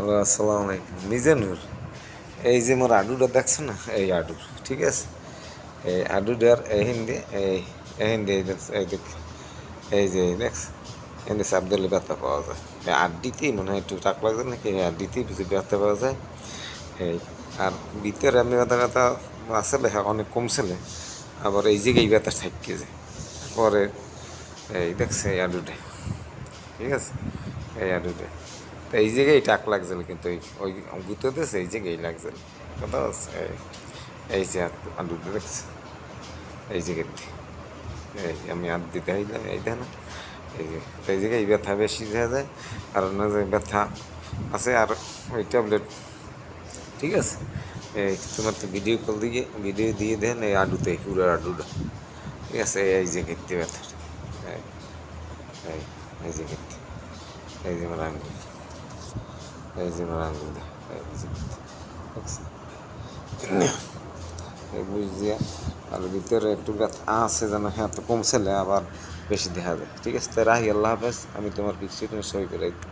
Hello, আসসালামু আলাইকুম। মিজানুর, এই যে মোর আডুটা দেখছো না, এই আডু, ঠিক আছে? এই আডুটার এই হিন্দি এই হিন্দি এই দেখ, এই যে দেখ, এনে চাপ দিলে ব্যথা পাওয়া যায়। এই আড্ডিতেই মনে হয় একটু টাক লাগছে নাকি, এই আড্ডিতেই বেশি ব্যথা পাওয়া যায়। এই আর ভিতরে আমি ব্যথা ব্যথা আসলে অনেক কমছিলে, আবার এই জায়গায় ব্যথা থাকতে যায় পরে। এই দেখছে এই আডুটা, ঠিক আছে? এই আডুটা তো এই জায়গায় টাক লাগছিল, কিন্তু ওই ওই গুঁতোতেছে এই জায়গায় লাগছিল। কথা হচ্ছে এই যে আলুটা দেখছে এই জায়গাতে, এই আমি আর দিতে হইলাম এই দেয় না, এই যে এই জায়গায় ব্যথা বেশি দেখা যায়। আর অন্য যে ব্যথা আছে আর ওই ট্যাবলেট, ঠিক আছে? এই তোমার তো ভিডিও দিয়ে দেন এই আডুতে, পুরো আডুটা, ঠিক আছে? এই জায়গাতে ব্যথা, এই এই এই জায়গাতে, এই যে আমার আঙ্গুল, এই যে আমার আঙ্গুল, এই যে দেখছি, এই বুঝ দিয়া। আর ভিতরে একটু ব্যথা আছে যেন, হ্যাঁ তো কমছেলে আবার বেশি দেখা যায়। ঠিক আছে, তাই রাহি, আল্লাহ হাফেজ। আমি তোমার পিছনে সই করে দিচ্ছি।